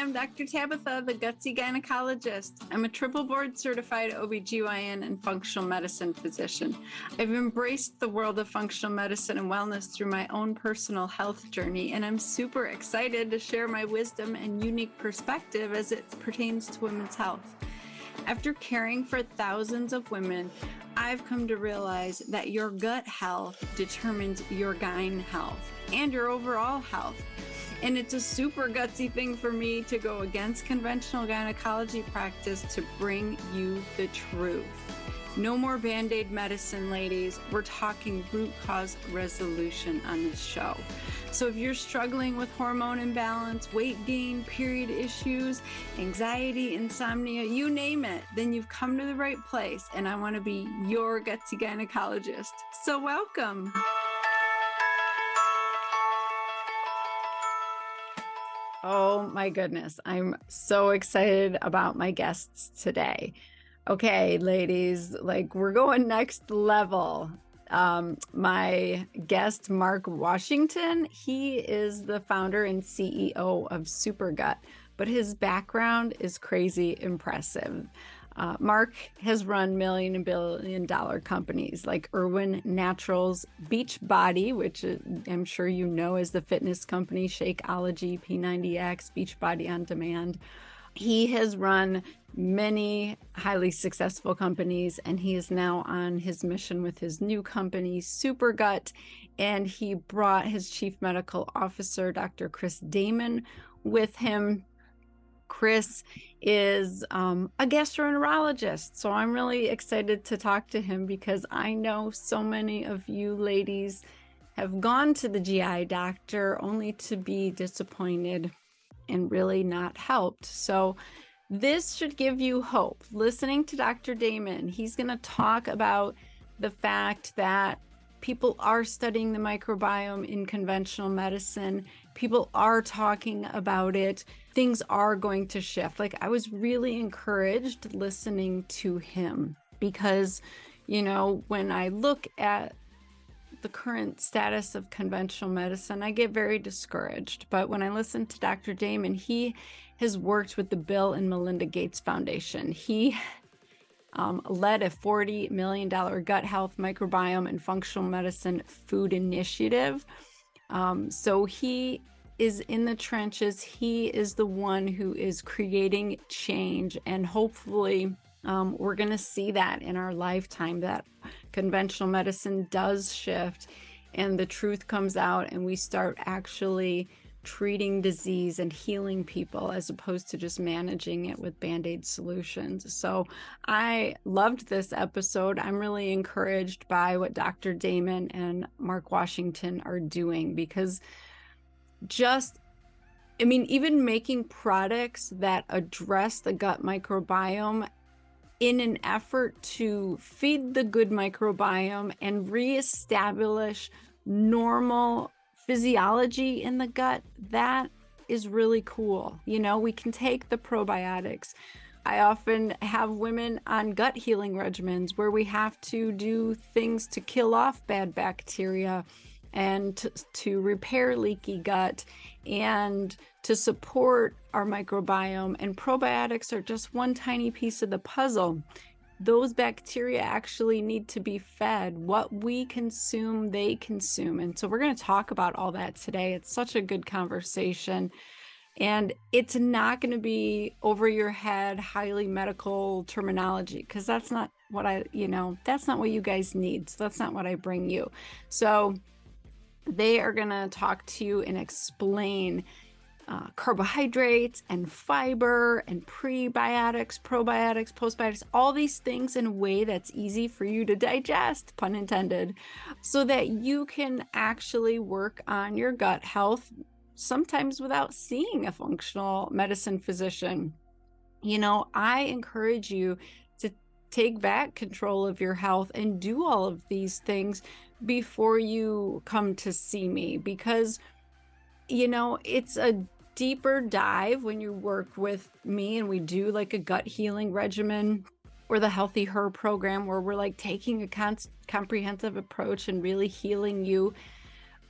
am Dr. Tabitha, the Gutsy Gynecologist. I'm a triple board certified OBGYN and functional medicine physician. I've embraced the world of functional medicine and wellness through my own personal health journey, and I'm super excited to share my wisdom and unique perspective as it pertains to women's health. After caring for thousands of women, I've come to realize that your gut health determines your gyne health and your overall health. And it's a super gutsy thing for me to go against conventional gynecology practice to bring you the truth. No more Band-Aid medicine, ladies. We're talking root cause resolution on this show. So if you're struggling with hormone imbalance, weight gain, period issues, anxiety, insomnia, you name it, then you've come to the right place. And I want to be your gutsy gynecologist. So welcome. Oh my goodness. I'm so excited about my guests today. Okay, ladies, we're going next level. My guest, Marc Washington, he is the founder and CEO of Supergut, but his background is crazy impressive. Marc has run million and billion dollar companies like Irwin Naturals, Beachbody, which I'm sure you know is the fitness company, Shakeology, P90X, Beachbody on Demand. He has run many highly successful companies, and he is now on his mission with his new company, Supergut, and he brought his chief medical officer, Dr. Chris Damman, with him. Chris is a gastroenterologist, so I'm really excited to talk to him because I know so many of you ladies have gone to the GI doctor only to be disappointed and really not helped. So this should give you hope. Listening to Dr. Damman, he's going to talk about the fact that people are studying the microbiome in conventional medicine. People are talking about it. Things are going to shift. I was really encouraged listening to him because, when I look at the current status of conventional medicine, I get very discouraged. But when I listen to Dr. Damman, he has worked with the Bill and Melinda Gates Foundation. He led a $40 million gut health, microbiome, and functional medicine food initiative. So he is in the trenches. He is the one who is creating change, and hopefully we're going to see that in our lifetime, that conventional medicine does shift and the truth comes out and we start actually treating disease and healing people as opposed to just managing it with Band-Aid solutions. So I loved this episode. I'm really encouraged by what Dr. Damman and Marc Washington are doing because even making products that address the gut microbiome in an effort to feed the good microbiome and reestablish normal physiology in the gut, that is really cool. We can take the probiotics. I often have women on gut healing regimens where we have to do things to kill off bad bacteria and to repair leaky gut and to support our microbiome. And probiotics are just one tiny piece of the puzzle. Those bacteria actually need to be fed. What we consume, they consume. And so we're going to talk about all that today. It's such a good conversation. And it's not going to be over your head, highly medical terminology, because that's not what that's not what you guys need. So that's not what I bring you. So they are going to talk to you and explain carbohydrates and fiber and prebiotics, probiotics, postbiotics, all these things in a way that's easy for you to digest, pun intended, so that you can actually work on your gut health, sometimes without seeing a functional medicine physician. I encourage you to take back control of your health and do all of these things before you come to see me, because it's a deeper dive when you work with me and we do a gut healing regimen or the Healthy Her program where we're taking a comprehensive approach and really healing you.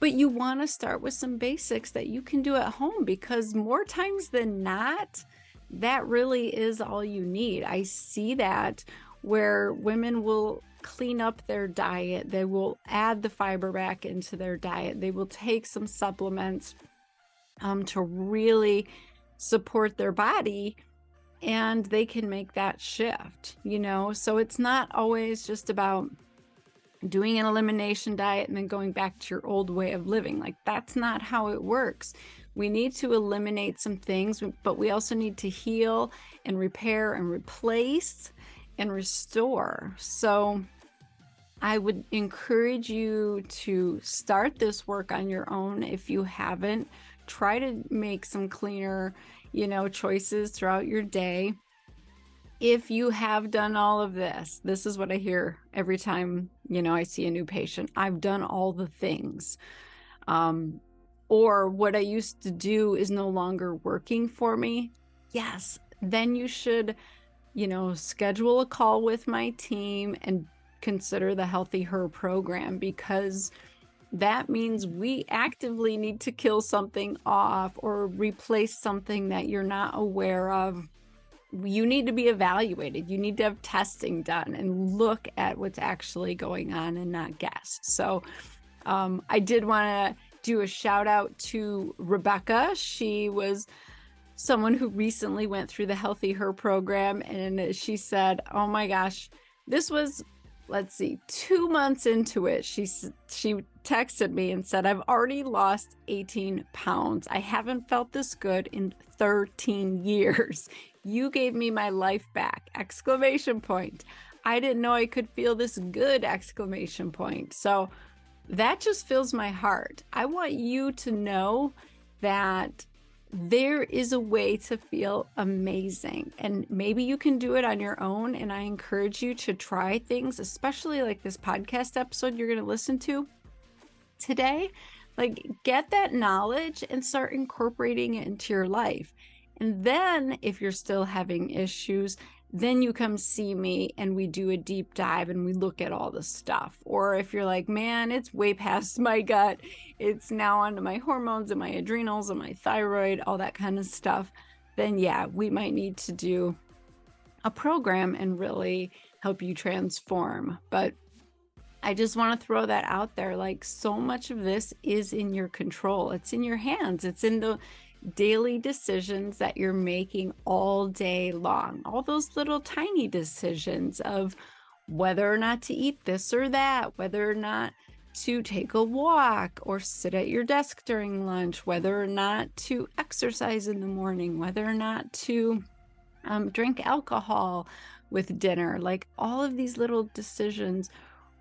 But you want to start with some basics that you can do at home, because more times than not, that really is all you need. I see that where women will clean up their diet. They will add the fiber back into their diet. They will take some supplements to really support their body, and they can make that shift, So it's not always just about doing an elimination diet and then going back to your old way of living. Like, that's not how it works. We need to eliminate some things, but we also need to heal and repair and replace and restore. So I would encourage you to start this work on your own. If you haven't, try to make some cleaner, choices throughout your day. If you have done all of this, this is what I hear every time, I see a new patient. I've done all the things. Or what I used to do is no longer working for me. Yes, then you should, schedule a call with my team and consider the Healthy Her program, because that means we actively need to kill something off or replace something that you're not aware of. You need to be evaluated. You need to have testing done and look at what's actually going on and not guess. So I did want to do a shout out to Rebecca. She was someone who recently went through the Healthy Her program, and she said, oh my gosh, this was, 2 months into it. She texted me and said, I've already lost 18 pounds. I haven't felt this good in 13 years. You gave me my life back! Exclamation point. I didn't know I could feel this good! Exclamation point. So that just fills my heart. I want you to know that there is a way to feel amazing, and maybe you can do it on your own. And I encourage you to try things, especially like this podcast episode you're going to listen to today. Like, get that knowledge and start incorporating it into your life. And then if you're still having issues, then you come see me and we do a deep dive and we look at all the stuff. Or if you're like, man, it's way past my gut, it's now onto my hormones and my adrenals and my thyroid, all that kind of stuff, then yeah, we might need to do a program and really help you transform. But I just want to throw that out there. Like, so much of this is in your control. It's in your hands. It's in the daily decisions that you're making all day long. All those little tiny decisions of whether or not to eat this or that, whether or not to take a walk or sit at your desk during lunch, whether or not to exercise in the morning, whether or not to drink alcohol with dinner. Like, all of these little decisions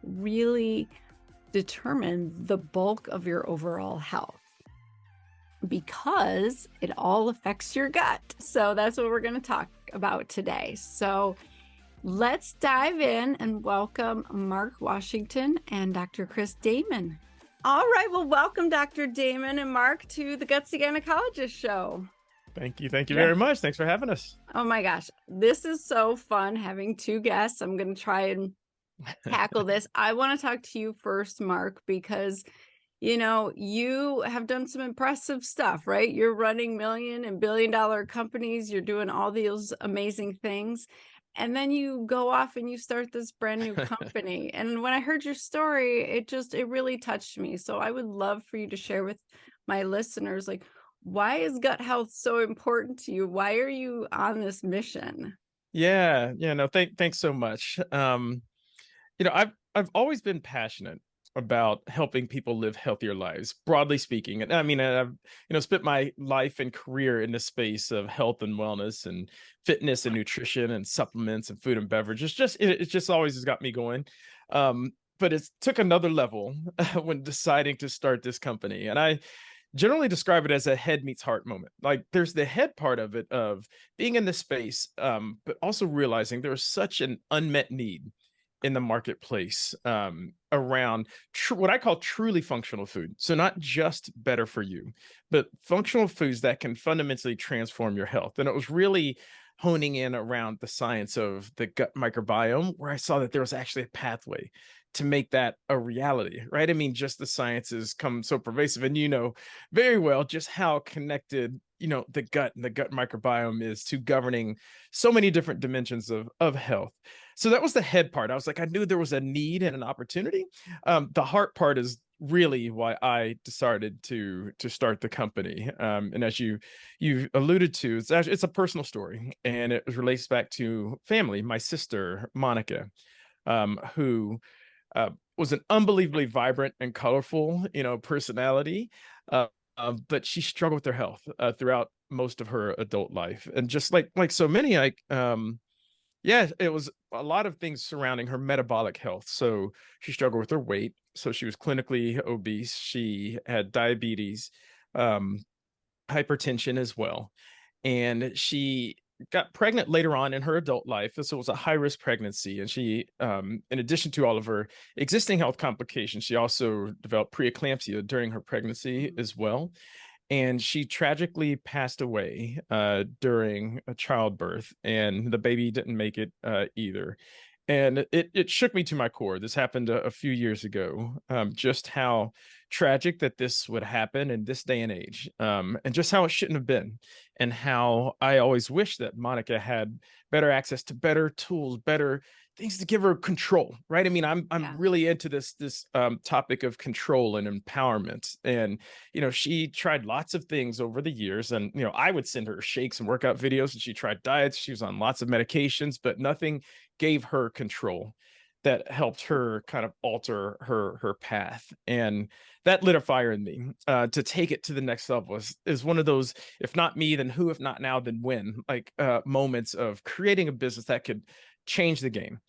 really determine the bulk of your overall health, because it all affects your gut. So that's what we're going to talk about today. So let's dive in and welcome Marc Washington and Dr. Chris Damman. All right. Well, welcome Dr. Damman and Marc to the Gutsy Gynecologist Show. Thank you. Thank you very much. Thanks for having us. Oh my gosh. This is so fun having two guests. I'm going to try and tackle this. I want to talk to you first, Marc, because you have done some impressive stuff, right? You're running million and billion-dollar companies. You're doing all these amazing things. And then you go off and you start this brand new company. And when I heard your story, it really touched me. So I would love for you to share with my listeners, like, why is gut health so important to you? Why are you on this mission? Yeah. No, thanks so much. I've always been passionate about helping people live healthier lives, broadly speaking. And I mean, I've, spent my life and career in the space of health and wellness and fitness and nutrition and supplements and food and beverage. It just always has got me going. But it took another level when deciding to start this company. And I generally describe it as a head meets heart moment. Like, there's the head part of it, of being in this space, but also realizing there's such an unmet need in the marketplace around what I call truly functional food. So not just better for you, but functional foods that can fundamentally transform your health. And it was really honing in around the science of the gut microbiome, where I saw that there was actually a pathway to make that a reality, right? I mean, just the science has come so pervasive, and you know very well just how connected, you know, the gut and the gut microbiome is to governing so many different dimensions of health. So that was the head part. I was like, I knew there was a need and an opportunity. The heart part is really why I decided to start the company. And as you alluded to, it's a personal story, and it relates back to family. My sister Monica, who was an unbelievably vibrant and colorful, you know, personality, uh, but she struggled with her health throughout most of her adult life, and just like so many, yeah, it was a lot of things surrounding her metabolic health. So she struggled with her weight. So she was clinically obese. She had diabetes, um, hypertension as well. And she got pregnant later on in her adult life. So it was a high risk pregnancy. And she, in addition to all of her existing health complications, she also developed preeclampsia during her pregnancy as well, and she tragically passed away during a childbirth, and the baby didn't make it either. And it shook me to my core. This happened a few years ago. Just how tragic that this would happen in this day and age, and just how it shouldn't have been, and how I always wish that Monica had better access to better tools, better things to give her control. Right? I mean, I'm Yeah. really into this topic of control and empowerment, and you know, she tried lots of things over the years, and you know, I would send her shakes and workout videos, and she tried diets, she was on lots of medications, but nothing gave her control that helped her kind of alter her path. And that lit a fire in me to take it to the next level. Is one of those, if not me, then who? If not now, then when? Like moments of creating a business that could change the game,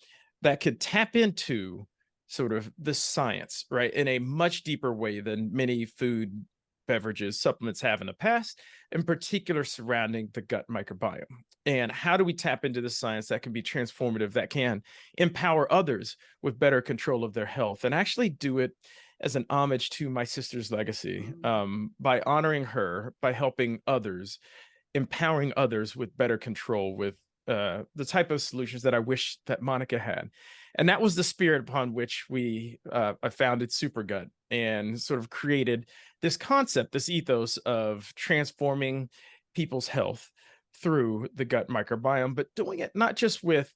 that could tap into sort of the science, right, in a much deeper way than many food, beverages, supplements have in the past, in particular surrounding the gut microbiome. And how do we tap into the science that can be transformative, that can empower others with better control of their health, and actually do it as an homage to my sister's legacy, by honoring her, by helping others, empowering others with better control, with the type of solutions that I wish that Monica had. And that was the spirit upon which I founded Supergut, and sort of created this concept, this ethos of transforming people's health through the gut microbiome, but doing it not just with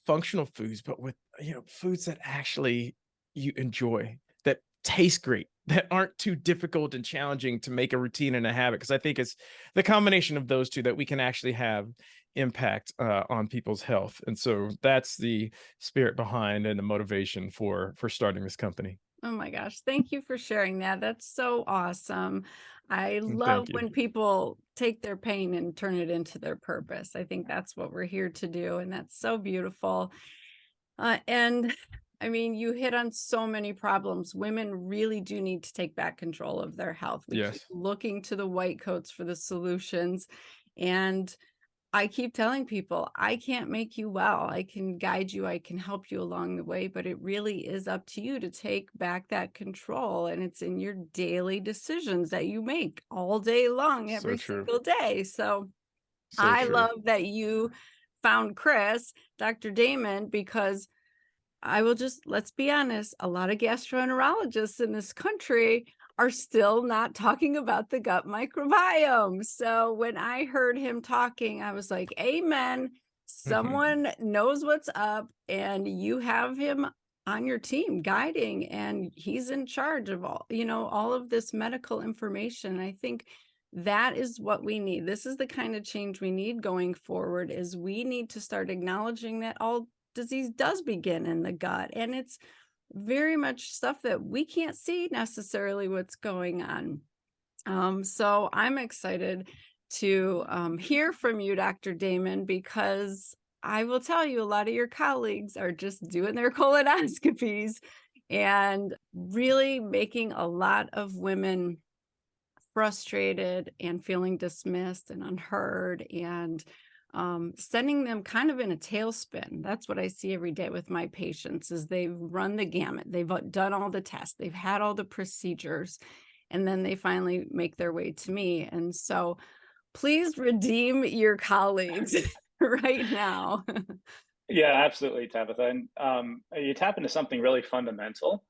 functional foods, but with, you know, foods that actually you enjoy, that taste great, that aren't too difficult and challenging to make a routine and a habit. Because I think it's the combination of those two that we can actually have impact on people's health. And so that's the spirit behind and the motivation for starting this company. Oh my gosh. Thank you for sharing that. That's so awesome. I love Thank you. when people take their pain and turn it into their purpose. I think that's what we're here to do. And that's so beautiful. And I mean, you hit on so many problems. Women really do need to take back control of their health. We keep Yes. looking to the white coats for the solutions. And I keep telling people, I can't make you well. I can guide you, I can help you along the way, but it really is up to you to take back that control. And it's in your daily decisions that you make all day long, So every true. single day. So So I true. love that you found Chris, Dr. Damon, because I will just, let's be honest, a lot of gastroenterologists in this country are still not talking about the gut microbiome. So when I heard him talking, I was like, amen. Someone knows what's up, and you have him on your team guiding, and he's in charge of all, you know, all of this medical information. I think that is what we need. This is the kind of change we need going forward, is we need to start acknowledging that all disease does begin in the gut, and it's very much stuff that we can't see necessarily what's going on. So I'm excited to hear from you, Dr. Damon, because I will tell you, a lot of your colleagues are just doing their colonoscopies and really making a lot of women frustrated and feeling dismissed and unheard, and sending them kind of in a tailspin. That's what I see every day with my patients, is they've run the gamut. They've done all the tests. They've had all the procedures, and then they finally make their way to me. And so please redeem your colleagues right now. Yeah, absolutely, Tabitha. And you tap into something really fundamental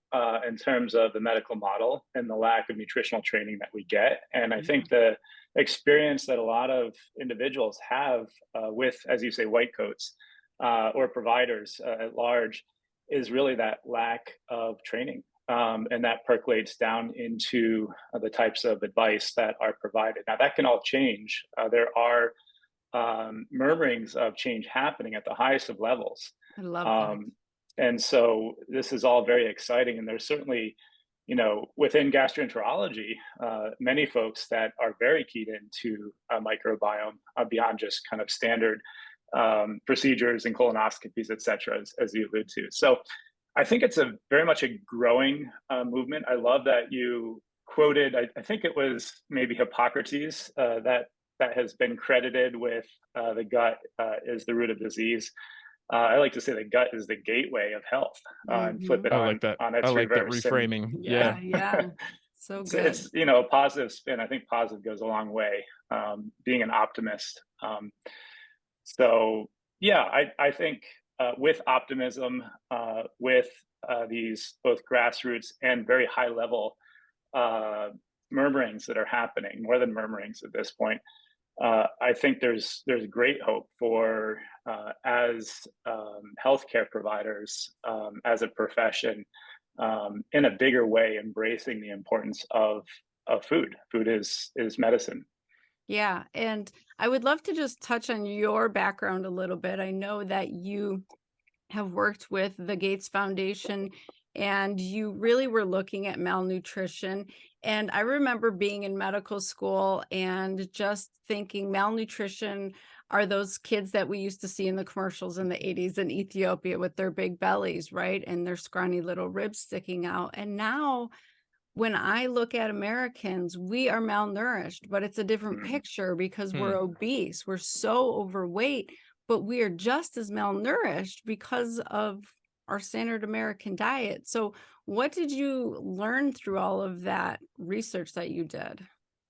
in terms of the medical model and the lack of nutritional training that we get. And I Yeah, think the experience that a lot of individuals have with, as you say, white coats or providers at large is really that lack of training. And that percolates down into the types of advice that are provided. Now, that can all change. There are murmurings of change happening at the highest of levels. I love that. Um, and so this is all very exciting. And there's certainly, within gastroenterology, many folks that are very keyed into a microbiome beyond just kind of standard procedures and colonoscopies, et cetera, as you allude to. So I think it's a very much a growing movement. I love that you quoted, I think it was maybe Hippocrates, that has been credited with the gut is the root of disease. I like to say the gut is the gateway of health, and flip Hmm. it I like that. on I its like that reverse. And reframing. Yeah. Yeah, yeah. So good. it's a positive spin. I think positive goes a long way. Being an optimist. So yeah, I think with optimism, with these both grassroots and very high level murmurings that are happening, more than murmurings at this point, I think there's great hope for as healthcare providers, as a profession, in a bigger way, embracing the importance of food. Food is medicine. Yeah. And I would love to just touch on your background a little bit. I know that you have worked with the Gates Foundation and you really were looking at malnutrition. And I remember being in medical school and just thinking malnutrition are those kids that we used to see in the commercials in the 80s in Ethiopia with their big bellies, right? And their scrawny little ribs sticking out. And now when I look at Americans, we are malnourished, but it's a different Mm. picture because we're Hmm. obese. We're so overweight, but we are just as malnourished because of our standard American diet. So, what did you learn through all of that research that you did?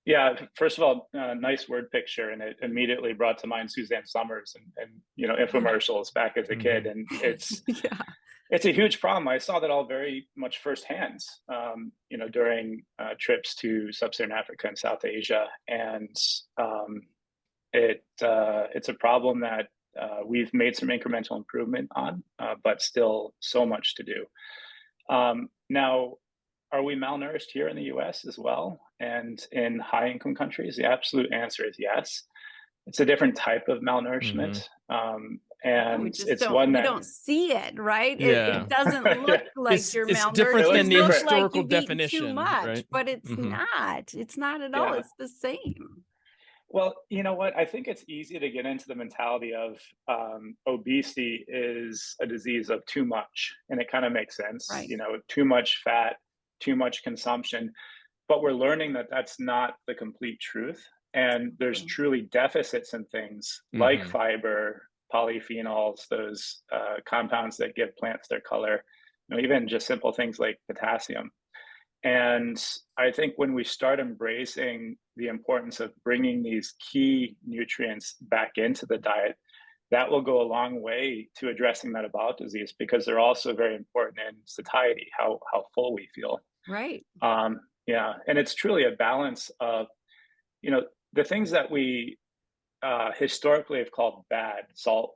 Yeah, first of all, nice word picture, and it immediately brought to mind Suzanne Summers and infomercials back as a kid, Hmm. and it's Yeah. it's a huge problem. I saw that all very much firsthand, during trips to sub-Saharan Africa and South Asia, and um, it's a problem that we've made some incremental improvement on, but still so much to do. Now, are we malnourished here in the U.S. as well, and in high-income countries? The absolute answer is yes. It's a different type of Hmm. malnourishment, Yeah, we and just it's one we that don't see it, right? It Yeah. doesn't look yeah, like It's you're it's malnourished. it different You than looks the look different. like historical you've eaten too definition, much, right? but it's Hmm. not. It's not at all. Yeah. It's the same. Well, you know what? I think it's easy to get into the mentality of obesity is a disease of too much, and it kind of makes sense. Right. Too much fat, too much consumption. But we're learning that that's not the complete truth, and there's Exactly. truly deficits in things like Hmm. fiber, polyphenols, those compounds that give plants their color. Even just simple things like potassium. And I think when we start embracing the importance of bringing these key nutrients back into the diet, that will go a long way to addressing metabolic disease because they're also very important in satiety, how full we feel. Right. Yeah, and it's truly a balance of you know the things that we historically have called bad: salt,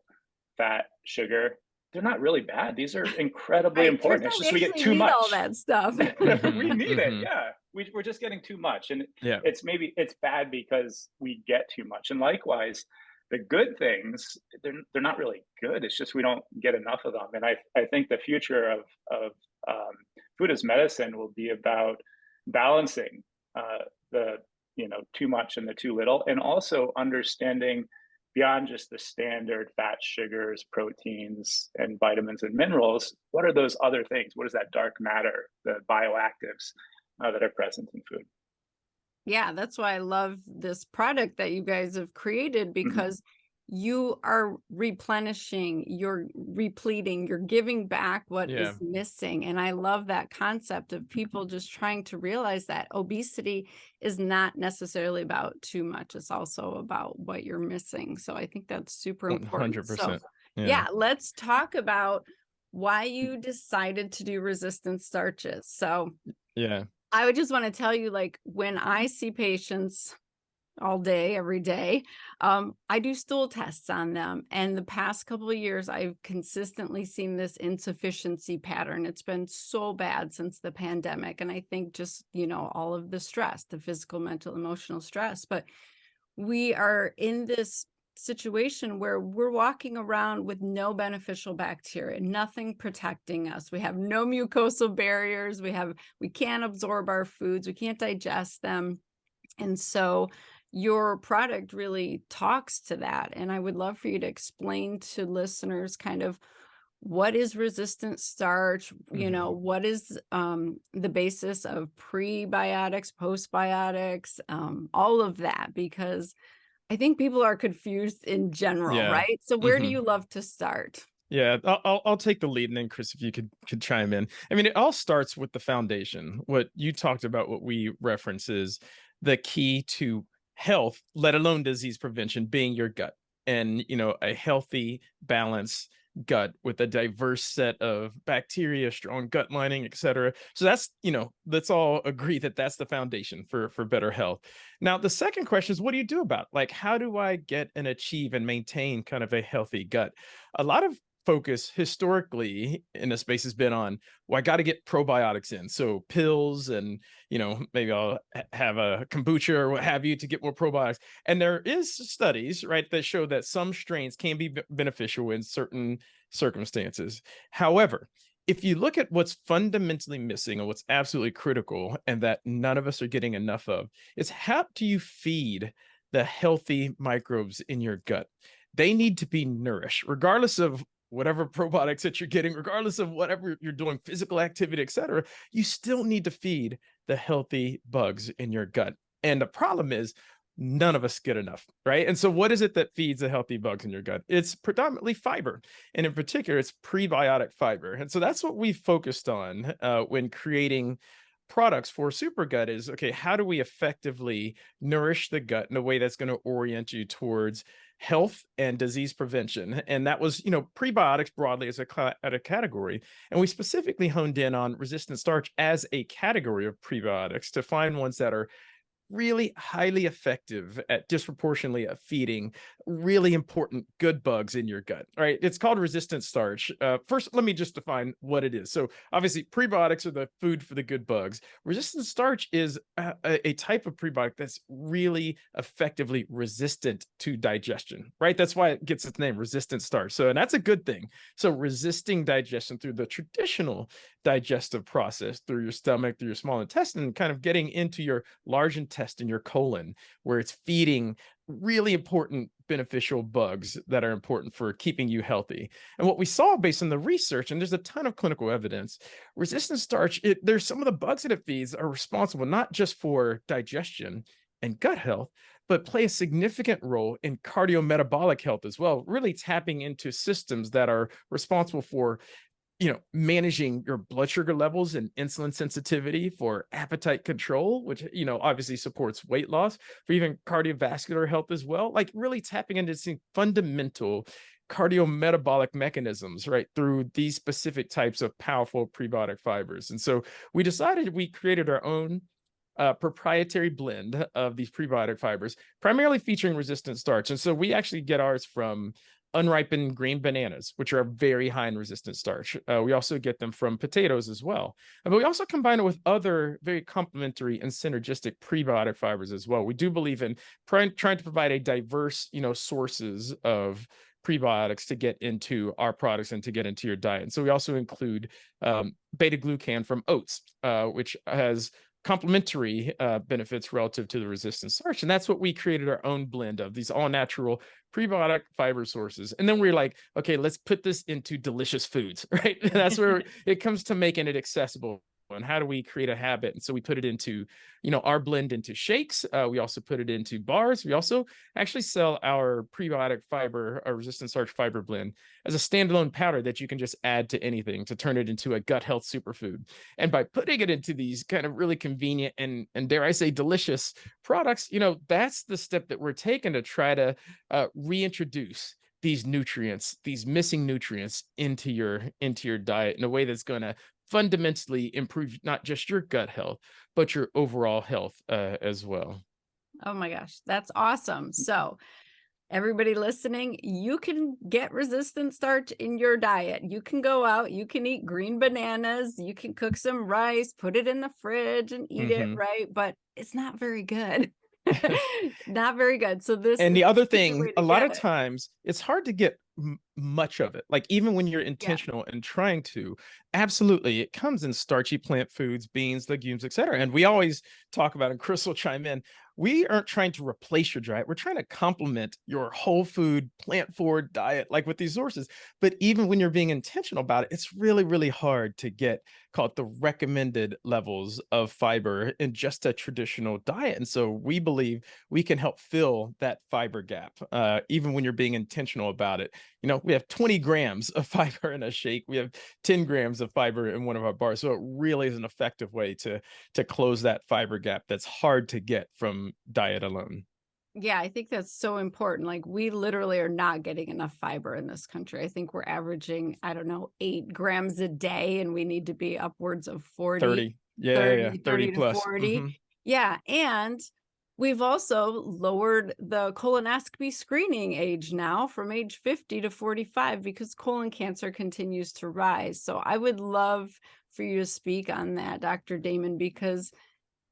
fat, sugar. They're not really bad. These are incredibly Right. Turns important. It's out we just we get actually too need all much. that stuff. We Hmm. need it. Hmm. Yeah, we're just getting too much, and Yeah. it's bad because we get too much. And likewise, the good things they're not really good. It's just we don't get enough of them. And I think the future of um, food as medicine will be about balancing the too much and the too little, and also understanding beyond just the standard fats, sugars, proteins, and vitamins and minerals, what are those other things? What is that dark matter, the bioactives that are present in food? Yeah, that's why I love this product that you guys have created Mhm. because you are replenishing, you're repleting, you're giving back what Yeah. is missing. And I love that concept of people just trying to realize that obesity is not necessarily about too much, it's also about what you're missing. So I think that's super important. So 100%. Yeah, let's talk about why you decided to do resistant starches. So Yeah. I would just want to tell you, like, when I see patients all day, every day, I do stool tests on them. And the past couple of years, I've consistently seen this insufficiency pattern. It's been so bad since the pandemic. And I think just, all of the stress, the physical, mental, emotional stress. But we are in this situation where we're walking around with no beneficial bacteria, nothing protecting us. We have no mucosal barriers. We can't absorb our foods. We can't digest them. And so your product really talks to that. And I would love for you to explain to listeners kind of what is resistant starch, what is the basis of prebiotics, postbiotics, all of that, because I think people are confused in general, Yeah. right? So where do you love to start? Yeah, I'll take the lead, and then Chris, if you could chime in. I mean, it all starts with the foundation. What you talked about, what we reference, is the key to health, let alone disease prevention, being your gut, and a healthy, balanced gut with a diverse set of bacteria, strong gut lining, etc. So that's let's all agree that that's the foundation for better health. Now, the second question is, what do you do about it? Like, how do I get and achieve and maintain kind of a healthy gut? A lot of focus historically in the space has been on, well, I got to get probiotics in, so pills, and maybe I'll have a kombucha or what have you to get more probiotics. And there is studies, right, that show that some strains can be beneficial in certain circumstances. However, if you look at what's fundamentally missing and what's absolutely critical, and that none of us are getting enough of, is how do you feed the healthy microbes in your gut? They need to be nourished, regardless of whatever probiotics that you're getting, regardless of whatever you're doing, physical activity, etc. You still need to feed the healthy bugs in your gut. And the problem is, none of us get enough, right? And so what is it that feeds the healthy bugs in your gut? It's predominantly fiber, and in particular, it's prebiotic fiber. And so that's what we focused on when creating products for Supergut. Is, okay, how do we effectively nourish the gut in a way that's going to orient you towards health and disease prevention? And that was, prebiotics broadly as a category. And we specifically honed in on resistant starch as a category of prebiotics to find ones that are really highly effective at disproportionately feeding really important good bugs in your gut. All right, it's called resistant starch. First, let me just define what it is. So obviously, prebiotics are the food for the good bugs. Resistant starch is a type of prebiotic that's really effectively resistant to digestion, right? That's why it gets its name, resistant starch. So, and that's a good thing. So resisting digestion through the traditional digestive process, through your stomach, through your small intestine, kind of getting into your large intestine, your colon, where it's feeding really important beneficial bugs that are important for keeping you healthy. And what we saw based on the research, and there's a ton of clinical evidence, resistant starch, there's some of the bugs that it feeds are responsible not just for digestion and gut health, but play a significant role in cardiometabolic health as well, really tapping into systems that are responsible for managing your blood sugar levels and insulin sensitivity, for appetite control, which, obviously supports weight loss, for even cardiovascular health as well, like really tapping into some fundamental cardiometabolic mechanisms, right, through these specific types of powerful prebiotic fibers. And so we created our own proprietary blend of these prebiotic fibers, primarily featuring resistant starch. And so we actually get ours from unripened green bananas, which are very high in resistant starch. We also get them from potatoes as well. But we also combine it with other very complementary and synergistic prebiotic fibers as well. We do believe in trying to provide a diverse, sources of prebiotics to get into our products and to get into your diet. And so we also include beta glucan from oats, which has complementary benefits relative to the resistant starch. And that's what we created our own blend of, these all natural prebiotic fiber sources. And then we're like, okay, let's put this into delicious foods, right? And that's where it comes to making it accessible. And how do we create a habit? And so we put it into, our blend into shakes. We also put it into bars. We also actually sell our prebiotic fiber, our resistant starch fiber blend, as a standalone powder that you can just add to anything to turn it into a gut health superfood. And by putting it into these kind of really convenient and dare I say delicious products, that's the step that we're taking to try to reintroduce these nutrients, these missing nutrients into your diet in a way that's going to fundamentally improve not just your gut health, but your overall health as well. Oh my gosh, that's awesome. So everybody listening, you can get resistant starch in your diet. You can go out, you can eat green bananas, you can cook some rice, put it in the fridge and eat it, right? But it's not very good. Not very good. So this And is the other a good thing, way a to lot get of it. times it's hard to get much of it. Like even when you're Yeah. intentional and trying to, absolutely, it comes in starchy plant foods, beans, legumes, etc. And we always talk about, and Chris will chime in, we aren't trying to replace your diet. We're trying to complement your whole food, plant forward diet, like with these sources. But even when you're being intentional about it, it's really, really hard to get called the recommended levels of fiber in just a traditional diet. And so we believe we can help fill that fiber gap, even when you're being intentional about it. You know, we have 20 grams of fiber in a shake. We have 10 grams of fiber in one of our bars. So it really is an effective way to close that fiber gap that's hard to get from diet alone. Yeah, I think that's so important. Like we literally are not getting enough fiber in this country. I think we're averaging, I don't know, 8 grams a day, and we need to be upwards of 40, 30. Yeah, 30, 30 30 to plus. 40. Yeah. And we've also lowered the colonoscopy screening age now from age 50 to 45 because colon cancer continues to rise. So I would love for you to speak on that, Dr. Damman, because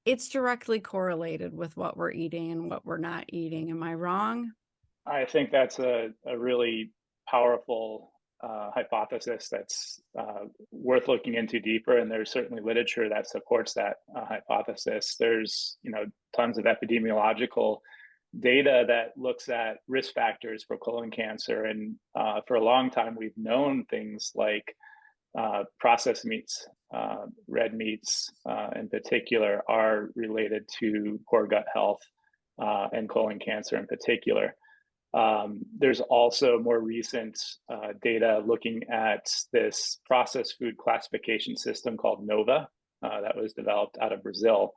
it's directly correlated with what we're eating and what we're not eating. Am I wrong? I think that's a really powerful hypothesis that's worth looking into deeper, and there's certainly literature that supports that hypothesis. There's tons of epidemiological data that looks at risk factors for colon cancer, and for a long time we've known things like processed meats, red meats in particular, are related to poor gut health and colon cancer in particular. There's also more recent data looking at this processed food classification system called NOVA that was developed out of Brazil.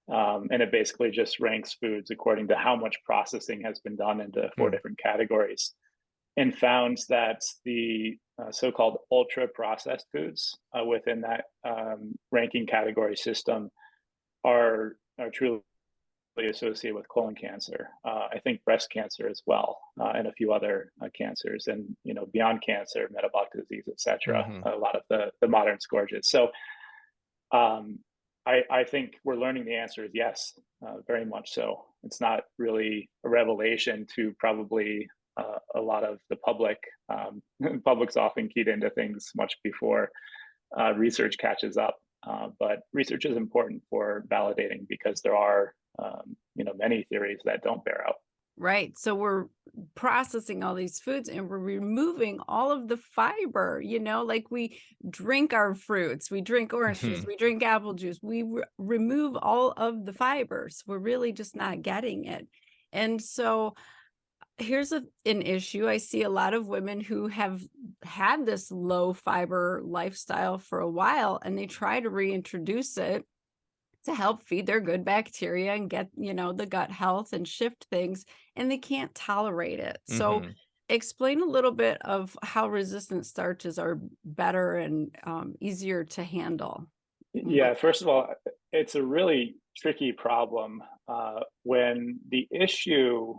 And it basically just ranks foods according to how much processing has been done into 4 different categories, and found that the so-called ultra-processed foods within that ranking category system are truly associated with colon cancer. I think breast cancer as well, and a few other cancers, and beyond cancer, metabolic disease, etc. A lot of the modern scourges. So I think we're learning the answer is yes, very much so. It's not really a revelation to probably a lot of the public. Public's often keyed into things much before research catches up. But research is important for validating because there are many theories that don't bear out. Right. So we're processing all these foods and we're removing all of the fiber, like we drink our fruits, we drink orange juice, we drink apple juice, we remove all of the fibers. We're really just not getting it. And so here's an issue. I see a lot of women who have had this low fiber lifestyle for a while, and they try to reintroduce it to help feed their good bacteria and get, the gut health and shift things, and they can't tolerate it. So explain a little bit of how resistant starches are better and easier to handle. Yeah, first of all, it's a really tricky problem when the issue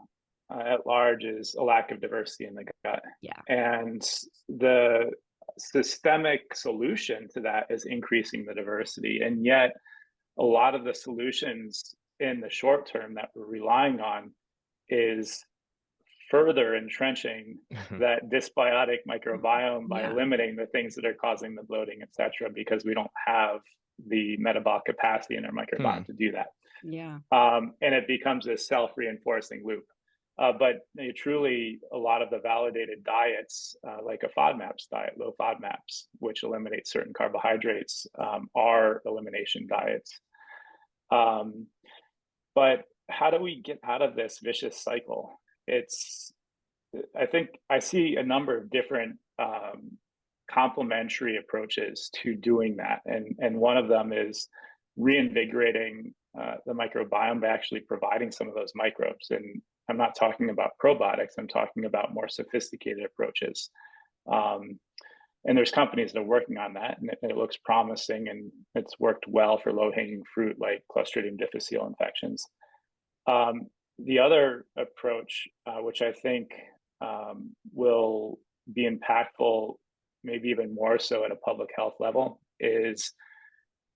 at large is a lack of diversity in the gut. Yeah. And the systemic solution to that is increasing the diversity. And yet, a lot of the solutions in the short term that we're relying on is further entrenching that dysbiotic microbiome by eliminating the things that are causing the bloating, et cetera, because we don't have the metabolic capacity in our microbiome to do that. Yeah. And it becomes a self-reinforcing loop. But truly, a lot of the validated diets, like a FODMAPs diet, low FODMAPs, which eliminates certain carbohydrates, are elimination diets. But how do we get out of this vicious cycle? I think I see a number of different complementary approaches to doing that. And one of them is reinvigorating the microbiome by actually providing some of those microbes. And I'm not talking about probiotics. I'm talking about more sophisticated approaches. Um, and there's companies that are working on that, and it looks promising, and it's worked well for low-hanging fruit like Clostridium difficile infections. The other approach, which I think will be impactful, maybe even more so at a public health level, is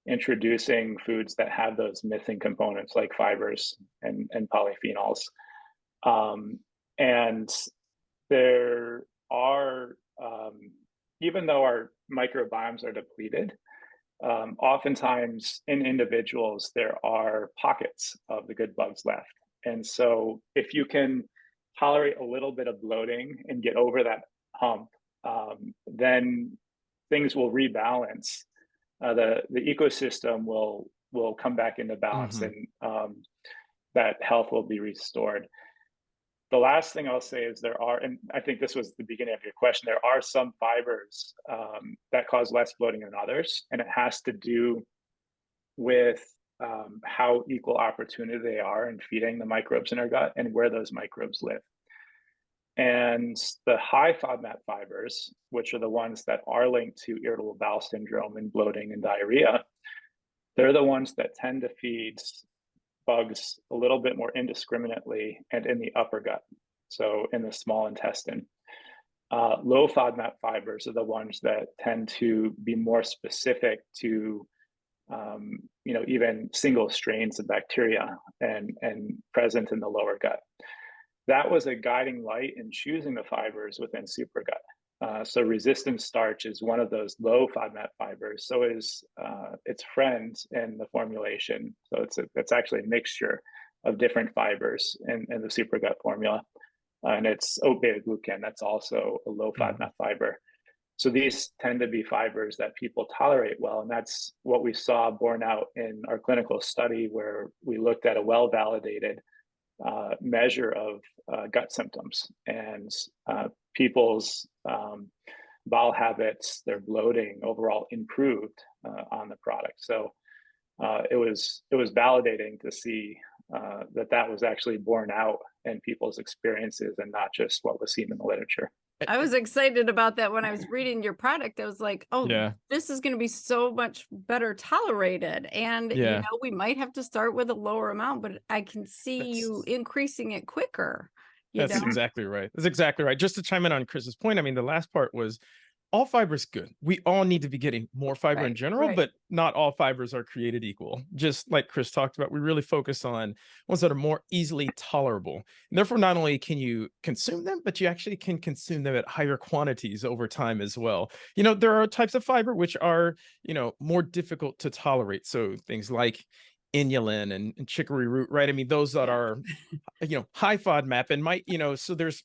introducing foods that have those missing components like fibers and polyphenols. And there are, even though our microbiomes are depleted, oftentimes in individuals, there are pockets of the good bugs left. And so if you can tolerate a little bit of bloating and get over that hump, then things will rebalance. The ecosystem will come back into balance, and that health will be restored. The last thing I'll say is there are, and I think this was the beginning of your question, there are some fibers that cause less bloating than others, and it has to do with how equal opportunity they are in feeding the microbes in our gut and where those microbes live. And the high FODMAP fibers, which are the ones that are linked to irritable bowel syndrome and bloating and diarrhea, they're the ones that tend to feed bugs a little bit more indiscriminately and in the upper gut, so in the small intestine. Low FODMAP fibers are the ones that tend to be more specific to even single strains of bacteria and present in the lower gut. That was a guiding light in choosing the fibers within Supergut. So resistant starch is one of those low FODMAP fibers. So is its friend in the formulation. So it's actually a mixture of different fibers in the Supergut formula. And it's oat beta glucan. That's also a low FODMAP fiber. So these tend to be fibers that people tolerate well. And that's what we saw borne out in our clinical study, where we looked at a well-validated measure of gut symptoms, and people's bowel habits, their bloating overall improved on the product. So it was validating to see that was actually borne out in people's experiences and not just what was seen in the literature. I was excited about that when I was reading your product. I was like, oh, Yeah. this is going to be so much better tolerated. And, we might have to start with a lower amount, but I can see you increasing it quicker. That's exactly right. That's exactly right. Just to chime in on Chris's point, I mean, the last part was all fiber is good. We all need to be getting more fiber in general, but not all fibers are created equal. Just like Chris talked about, we really focus on ones that are more easily tolerable. And therefore, not only can you consume them, but you actually can consume them at higher quantities over time as well. There are types of fiber which are, more difficult to tolerate. So things like inulin and chicory root, right? I mean, those that are, high FODMAP and might, so there's,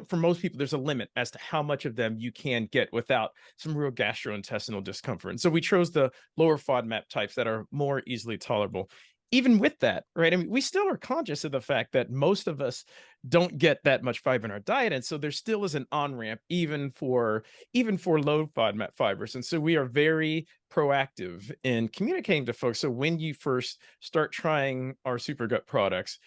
for most people, there's a limit as to how much of them you can get without some real gastrointestinal discomfort. And so we chose the lower FODMAP types that are more easily tolerable. Even with that, right? I mean, we still are conscious of the fact that most of us don't get that much fiber in our diet. And so there still is an on-ramp even for low FODMAP fibers. And so we are very proactive in communicating to folks. So when you first start trying our Supergut products,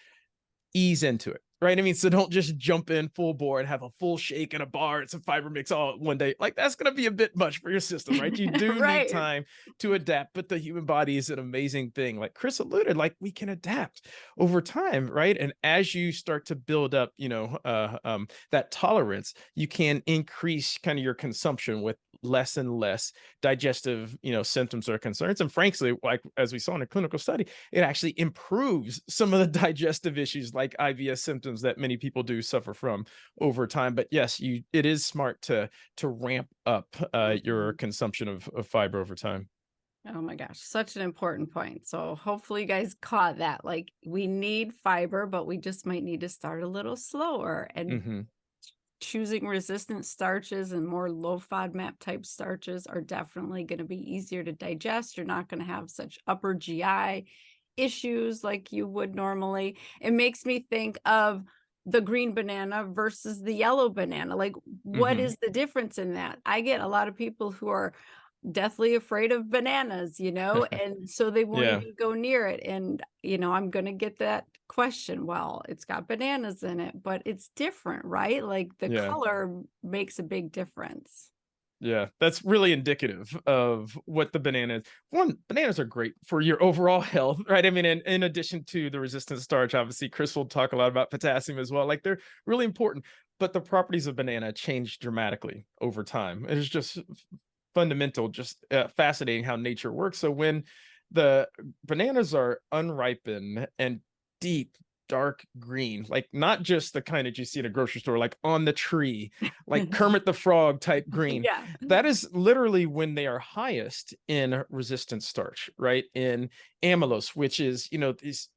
ease into it, right? I mean, so don't just jump in full bore and have a full shake and a bar and some fiber mix all one day. Like, that's going to be a bit much for your system, right? You do need time to adapt, but the human body is an amazing thing. Like Chris alluded, like we can adapt over time, right? And as you start to build up, that tolerance, you can increase kind of your consumption with less and less digestive, symptoms or concerns. And frankly, like as we saw in a clinical study, it actually improves some of the digestive issues like IBS symptoms that many people do suffer from over time. But yes, it is smart to ramp up your consumption of fiber over time. Oh my gosh, such an important point. So hopefully you guys caught that. Like, we need fiber, but we just might need to start a little slower. And choosing resistant starches and more low FODMAP type starches are definitely going to be easier to digest. You're not going to have such upper GI issues like you would normally. It makes me think of the green banana versus the yellow banana. Like, what is the difference in that? I get a lot of people who are deathly afraid of bananas, and so they won't Yeah. even go near it. And, I'm going to get that question. Well, it's got bananas in it, but it's different, right? Like the Yeah. color makes a big difference. Yeah, that's really indicative of what the banana is. One, bananas are great for your overall health, right? I mean, in addition to the resistant starch, obviously, Chris will talk a lot about potassium as well. Like they're really important, but the properties of banana change dramatically over time. It is just fundamental, just fascinating how nature works. So when the bananas are unripened and deep, dark green, like not just the kind that you see at a grocery store, like on the tree, like Kermit the Frog type green. Yeah. That is literally when they are highest in resistant starch, right? In amylose, which is, these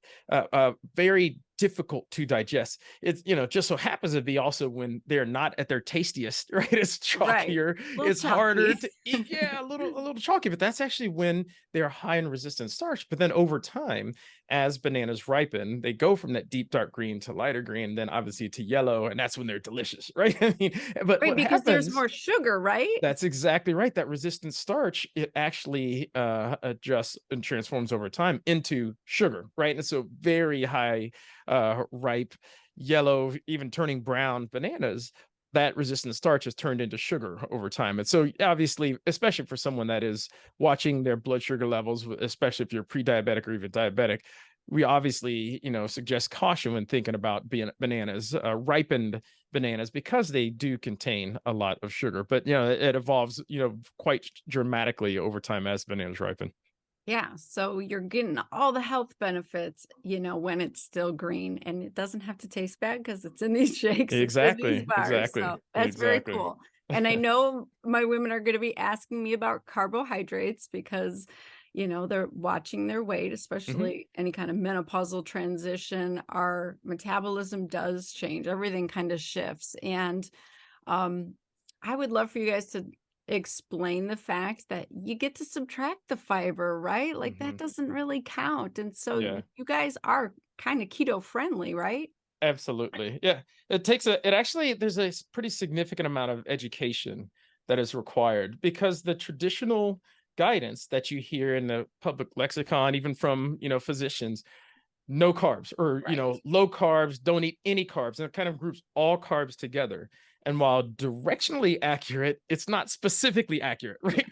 very difficult to digest. It's, just so happens to be also when they're not at their tastiest, right? It's Right. chalkier, A little it's harder chalky. to eat. Yeah, a little chalky, but that's actually when they're high in resistant starch. But then over time, as bananas ripen, they go from that deep dark green to lighter green, then obviously to yellow, and that's when they're delicious, right? I mean, but Right, what because there's happens, more sugar, right? that's exactly right. That resistant starch, it actually adjusts and transforms over time into sugar, right? And so very high ripe yellow, even turning brown bananas, that resistant starch is turned into sugar over time. And so obviously, especially for someone that is watching their blood sugar levels, especially if you're pre-diabetic or even diabetic, we obviously, suggest caution when thinking about bananas, ripened bananas, because they do contain a lot of sugar. But it evolves, quite dramatically over time as bananas ripen. Yeah, so you're getting all the health benefits, when it's still green, and it doesn't have to taste bad because it's in these shakes, it's in these Exactly, bars. exactly, So that's very exactly. cool. And I know my women are going to be asking me about carbohydrates because, they're watching their weight, Mhm. especially any kind of menopausal transition. Our metabolism does change, everything kind of shifts. And um, I would love for you guys to explain the fact that you get to subtract the fiber, right? Like that Mhm. doesn't really count. And so Yeah. you guys are kind of keto friendly, right? Absolutely. Yeah. It actually, there's a pretty significant amount of education that is required, because the traditional guidance that you hear in the public lexicon, even from, physicians, no carbs, or, Right. low carbs, don't eat any carbs. And it kind of groups all carbs together. And while directionally accurate, it's not specifically accurate, Yeah. right?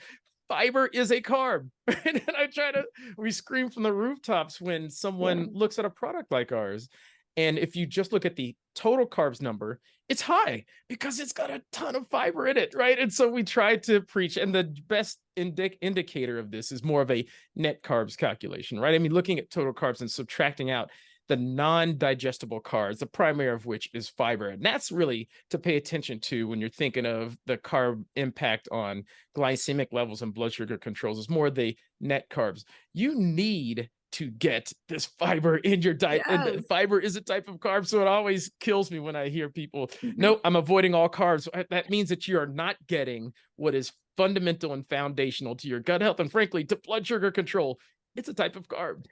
Fiber is a carb. And we scream from the rooftops when Yeah. someone looks at a product like ours. And if you just look at the total carbs number, it's high because it's got a ton of fiber in it, right? And so we try to preach, and the best indicator of this is more of a net carbs calculation, right? I mean, looking at total carbs and subtracting out the non-digestible carbs, the primary of which is fiber. And that's really to pay attention to when you're thinking of the carb impact on glycemic levels and blood sugar controls. Is more the net carbs. You need to get this fiber in your diet. And Yes. fiber is a type of carb. So it always kills me when I hear people, Mhm. no, I'm avoiding all carbs. That means that you are not getting what is fundamental and foundational to your gut health and, frankly, to blood sugar control. It's a type of carb.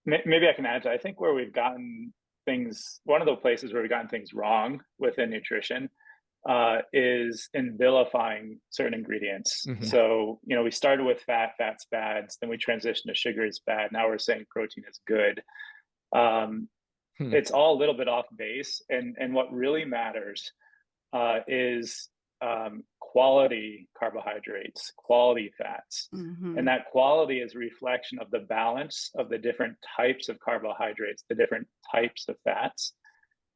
Maybe I can add to, I think where we've gotten things, one of the places where we've gotten things wrong within nutrition is in vilifying certain ingredients. Mhm. Yeah. So, we started with fat's bad, then we transitioned to sugar is bad. Now we're saying protein is good. Um, Hmm. it's all a little bit off base. And what really matters is quality carbohydrates, quality fats. And Hmm. that quality is a reflection of the balance of the different types of carbohydrates, the different types of fats.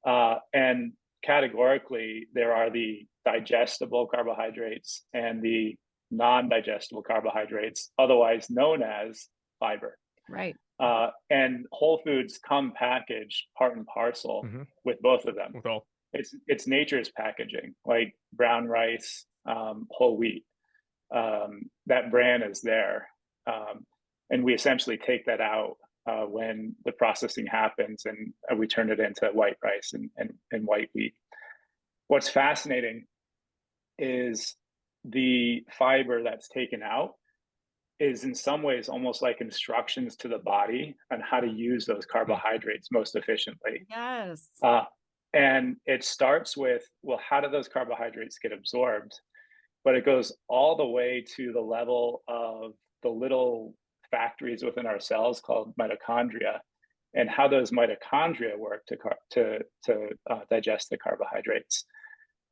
And categorically, there are the digestible carbohydrates and the non digestible carbohydrates, otherwise known as fiber. Right. And whole foods come packaged part and parcel Mhm. with both of them. With all. It's nature's packaging, like brown rice, whole wheat. That bran is there, and we essentially take that out when the processing happens, and we turn it into white rice and white wheat. What's fascinating is the fiber that's taken out is in some ways almost like instructions to the body on how to use those Hmm. carbohydrates most efficiently. Yes. Uh, and it starts with, well, how do those carbohydrates get absorbed? but it goes all the way to the level of the little factories within our cells called mitochondria, and how those mitochondria work to digest the carbohydrates.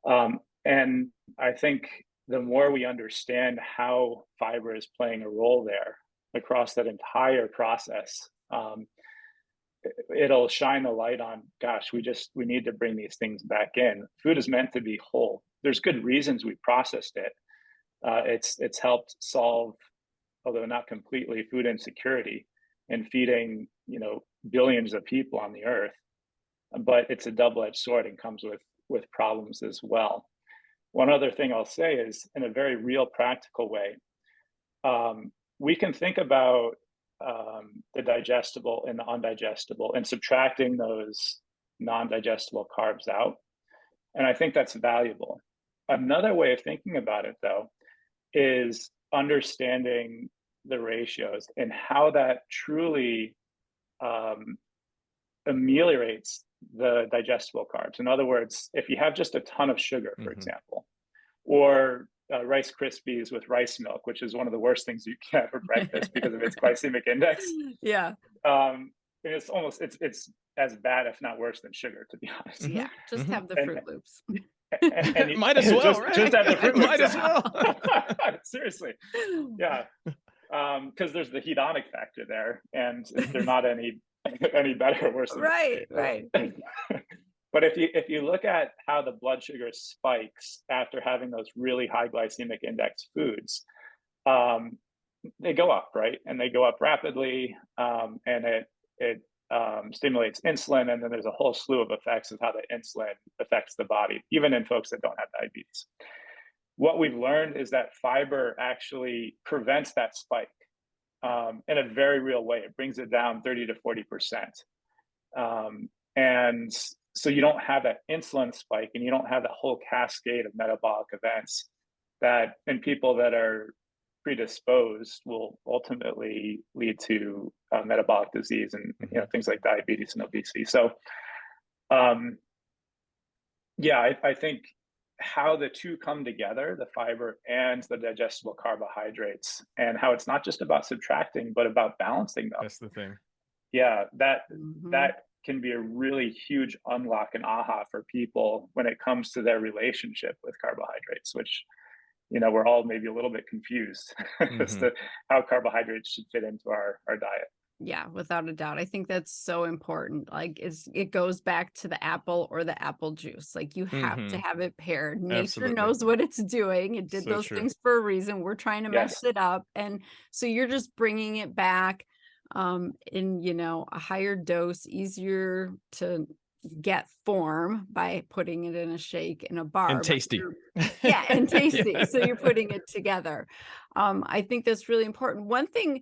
And I think the more we understand how fiber is playing a role there across that entire process, it'll shine a light on, gosh, we need to bring these things back in. Food is meant to be whole. There's good reasons we processed it. It's helped solve, although not completely, food insecurity and feeding, billions of people on the earth. But it's a double-edged sword and comes with problems as well. One other thing I'll say is, in a very real, practical way, we can think about the digestible and the undigestible and subtracting those non-digestible carbs out. And I think that's valuable. Another way of thinking about it, though, is understanding the ratios and how that truly ameliorates the digestible carbs. In other words, if you have just a ton of sugar, for example, or Rice Krispies with rice milk, which is one of the worst things you can have for breakfast because of its glycemic index. Yeah. It's as bad, if not worse, than sugar, to be honest. Yeah. Just have the Fruit Loops. And might as well, right? Just have the Fruit Loops. Might as well. Seriously. Yeah. Because there's the hedonic factor there, and they're not any better or worse than Right. But if you look at how the blood sugar spikes after having those really high glycemic index foods, they go up, right? And they go up rapidly, and it stimulates insulin, and then there's a whole slew of effects of how the insulin affects the body, even in folks that don't have diabetes. What we've learned is that fiber actually prevents that spike in a very real way. It brings it down 30 to 40%. And so you don't have that insulin spike, and you don't have that whole cascade of metabolic events that in people that are predisposed will ultimately lead to metabolic disease and things like diabetes and obesity. So I think how the two come together, the fiber and the digestible carbohydrates, and how it's not just about subtracting, but about balancing them. That's the thing. Yeah, that can be a really huge unlock and aha for people when it comes to their relationship with carbohydrates, which, we're all maybe a little bit confused as to how carbohydrates should fit into our diet. Yeah, without a doubt. I think that's so important. Like it goes back to the apple or the apple juice. Like you have to have it paired. Nature knows what it's doing. It did those things for a reason. We're trying to mess it up. And so you're just bringing it back in, a higher dose, easier to get form by putting it in a shake in a bar. And tasty. And tasty. So you're putting it together. I think that's really important. One thing,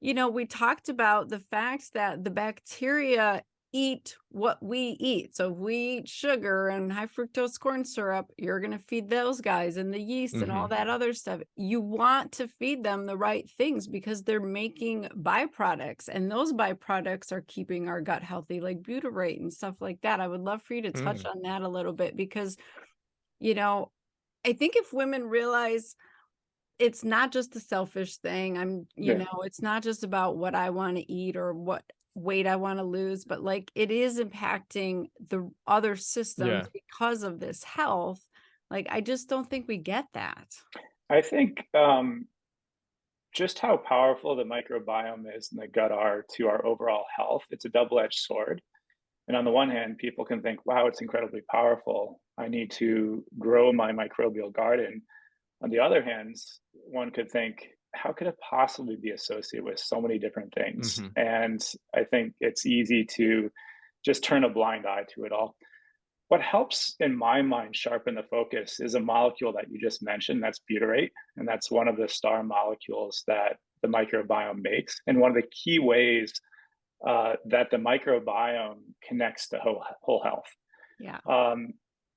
we talked about the fact that the bacteria eat what we eat. So if we eat sugar and high fructose corn syrup, you're going to feed those guys, and the yeast and all that other stuff. You want to feed them the right things because they're making byproducts, and those byproducts are keeping our gut healthy, like butyrate and stuff like that. I would love for you to touch on that a little bit because, I think if women realize it's not just a selfish thing, it's not just about what I want to eat or what weight I want to lose, but like it is impacting the other systems because of this health. Like, I just don't think we get that. I think just how powerful the microbiome is and the gut are to our overall health, it's a double-edged sword. And on the one hand, people can think, wow, it's incredibly powerful. I need to grow my microbial garden. On the other hand, one could think, how could it possibly be associated with so many different things? And I think it's easy to just turn a blind eye to it all. What helps, in my mind, sharpen the focus is a molecule that you just mentioned, that's butyrate. And that's one of the star molecules that the microbiome makes. And one of the key ways that the microbiome connects to whole health. Yeah.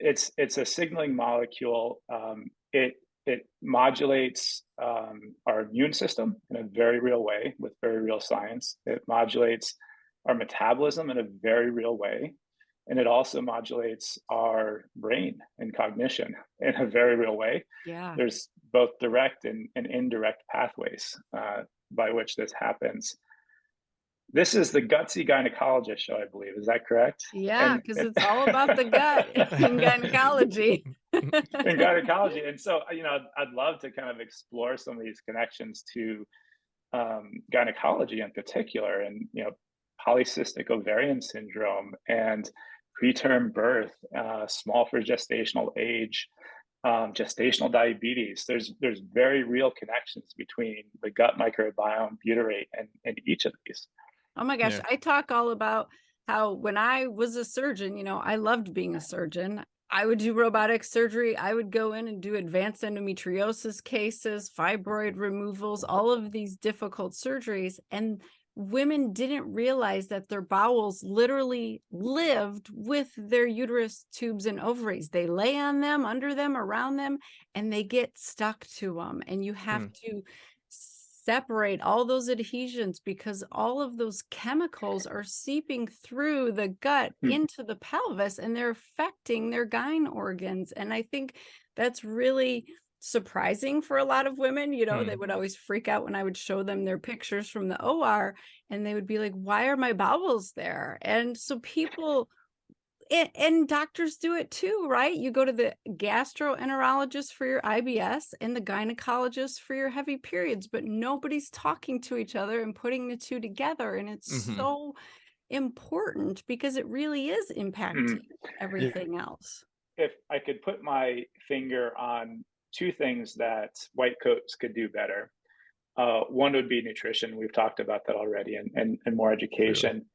It's a signaling molecule. It modulates our immune system in a very real way with very real science. It modulates our metabolism in a very real way. And it also modulates our brain and cognition in a very real way. Yeah. There's both direct and indirect pathways by which this happens. This is the Gutsy Gynecologist show, I believe. Is that correct? Yeah, And because it's all about the gut in gynecology. in gynecology. And so, I'd love to kind of explore some of these connections to gynecology in particular, and polycystic ovarian syndrome and preterm birth, small for gestational age, gestational diabetes. There's very real connections between the gut microbiome, butyrate, and each of these. Oh my gosh, Yeah. I talk all about how when I was a surgeon, I loved being a surgeon. I would do robotic surgery. I would go in and do advanced endometriosis cases, fibroid removals, all of these difficult surgeries. And women didn't realize that their bowels literally lived with their uterus tubes and ovaries. They lay on them, under them, around them, and they get stuck to them. And you have to separate all those adhesions because all of those chemicals are seeping through the gut into the pelvis, and they're affecting their gyne organs. And I think that's really surprising for a lot of women. They would always freak out when I would show them their pictures from the OR, and they would be like, why are my bowels there? And so people and doctors do it too, right? You go to the gastroenterologist for your IBS and the gynecologist for your heavy periods, but nobody's talking to each other and putting the two together. And it's so important because it really is impacting everything else. If I could put my finger on two things that white coats could do better, one would be nutrition. We've talked about that already, and more education. Really?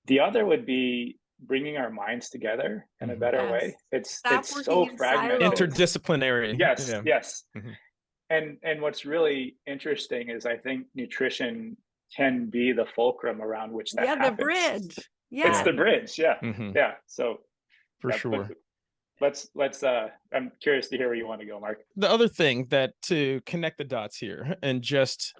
The other would be bringing our minds together in a better Yes. way. It's Stop so working in fragmented. silos. Interdisciplinary. Yes, Yeah. yes. And what's really interesting is I think nutrition can be the fulcrum around which that happens. The bridge. It's the bridge. Yeah. Yeah. So for sure. Let's I'm curious to hear where you want to go, Mark. The other thing that to connect the dots here, and just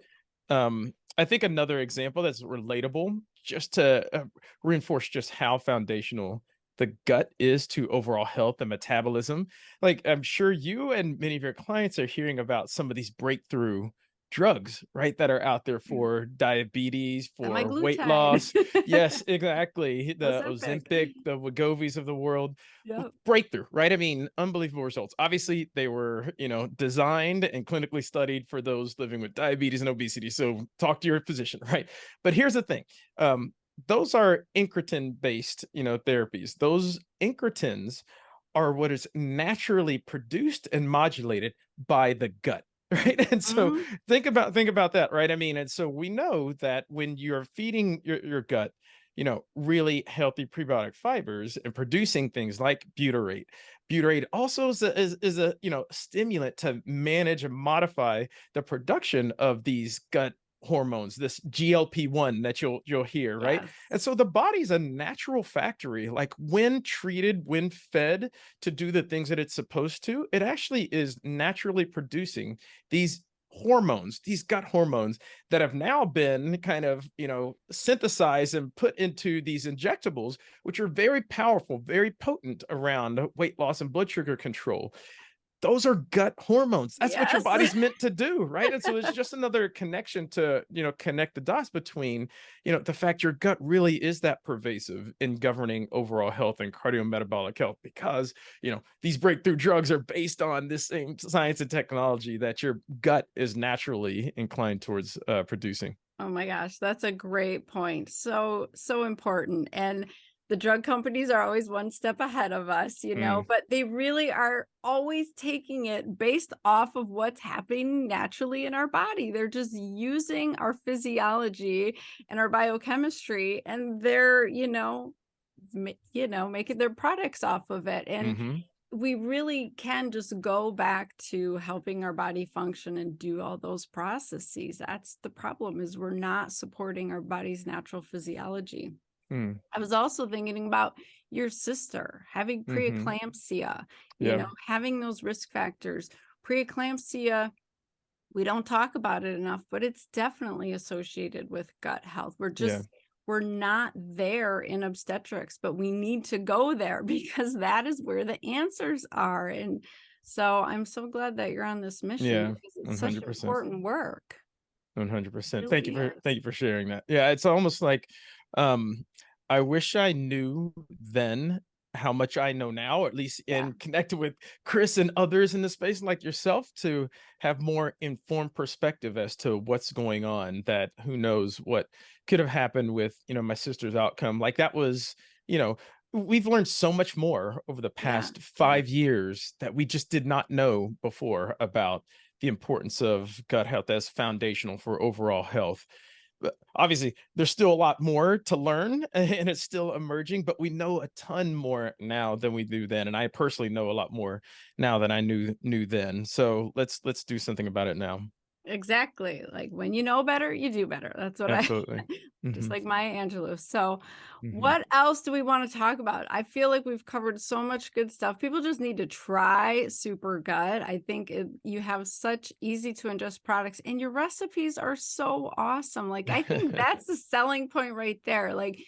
I think another example that's relatable, just to reinforce just how foundational the gut is to overall health and metabolism. Like, I'm sure you and many of your clients are hearing about some of these breakthrough drugs, right, that are out there for diabetes, for weight loss. Yes, exactly. The Ozempic, the Wegovy's of the world. Breakthrough, right? I mean, unbelievable results. Obviously, they were, designed and clinically studied for those living with diabetes and obesity. So talk to your physician, right? But here's the thing. Those are incretin-based, therapies. Those incretins are what is naturally produced and modulated by the gut. Right. And so think about that. Right. I mean, and so we know that when you're feeding your gut, really healthy prebiotic fibers and producing things like butyrate. Butyrate also is a stimulant to manage and modify the production of these gut hormones, this GLP-1 that you'll hear, right? And so the body's a natural factory. Like, when treated, when fed to do the things that it's supposed to, it actually is naturally producing these hormones, these gut hormones that have now been kind of, synthesized and put into these injectables, which are very powerful, very potent around weight loss and blood sugar control. Those are gut hormones. That's what your body's meant to do, right? And so it's just another connection to, connect the dots between, the fact your gut really is that pervasive in governing overall health and cardiometabolic health, because, these breakthrough drugs are based on this same science and technology that your gut is naturally inclined towards producing. Oh my gosh, that's a great point. So important. And the drug companies are always one step ahead of us, but they really are always taking it based off of what's happening naturally in our body. They're just using our physiology and our biochemistry, and they're, making their products off of it. And we really can just go back to helping our body function and do all those processes. That's the problem, is we're not supporting our body's natural physiology. I was also thinking about your sister having preeclampsia, having those risk factors. Preeclampsia, we don't talk about it enough, but it's definitely associated with gut health. We're we're not there in obstetrics, but we need to go there because that is where the answers are. And so I'm so glad that you're on this mission because it's such 100%. important work. 100%. Really Thank you for sharing that. Yeah, it's almost like I wish I knew then how much I know now, or at least in connected with Chris and others in the space like yourself, to have more informed perspective as to what's going on, that who knows what could have happened with, my sister's outcome. Like that was, we've learned so much more over the past 5 years that we just did not know before about the importance of gut health as foundational for overall health. But obviously, there's still a lot more to learn and it's still emerging, but we know a ton more now than we do then. And I personally know a lot more now than I knew then. So let's do something about it now. Exactly. Like when you know better, you do better. That's what Absolutely. just like Maya Angelou. So Mhm. what else do we want to talk about? I feel like we've covered so much good stuff. People just need to try Supergut. I think you have such easy to ingest products and your recipes are so awesome. Like I think that's the selling point right there. Like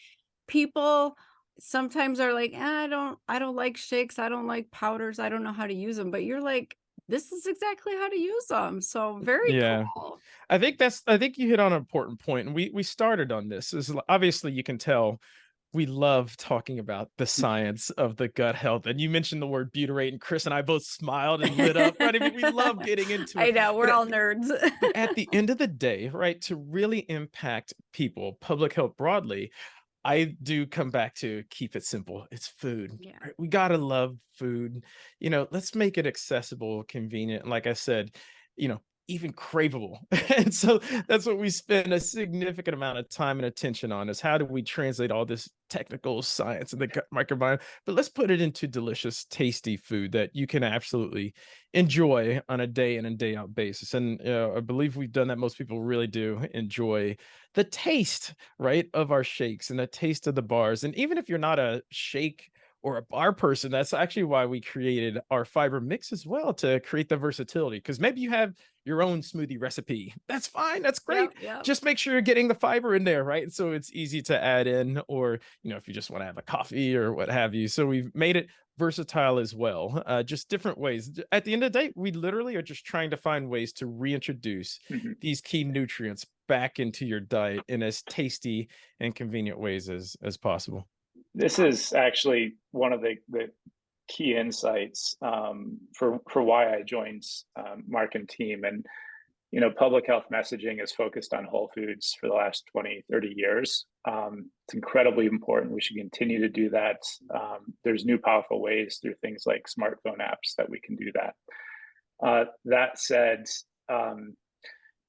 people sometimes are like, I don't like shakes. I don't like powders. I don't know how to use them. But you're like, this is exactly how to use them. So very Yeah. cool. I think you hit on an important point, and we started on this. Is obviously you can tell we love talking about the science of the gut health. And you mentioned the word butyrate, and Chris and I both smiled and lit up, right? I mean, we love getting into it. I know, we're all nerds. But at the end of the day, right, to really impact people, public health broadly, I do come back to keep it simple. It's food. Yeah. Right? We gotta love food. Let's make it accessible, convenient, and like I said, even craveable. And so that's what we spend a significant amount of time and attention on, is how do we translate all this technical science and the gut microbiome, but let's put it into delicious, tasty food that you can absolutely enjoy on a day in and day out basis. And I believe we've done that. Most people really do enjoy the taste, right, of our shakes and the taste of the bars. And even if you're not a shake or a bar person, that's actually why we created our fiber mix as well, to create the versatility. Because maybe you have your own smoothie recipe. That's fine. That's great. Yep. Just make sure you're getting the fiber in there, right? So it's easy to add in, or, if you just want to have a coffee or what have you. So we've made it versatile as well, just different ways. At the end of the day, we literally are just trying to find ways to reintroduce these key nutrients back into your diet in as tasty and convenient ways as possible. This is actually one of the key insights for why I joined Marc and team. And, public health messaging is focused on whole foods for the last 20, 30 years. It's incredibly important. We should continue to do that. There's new powerful ways through things like smartphone apps that we can do that. That said,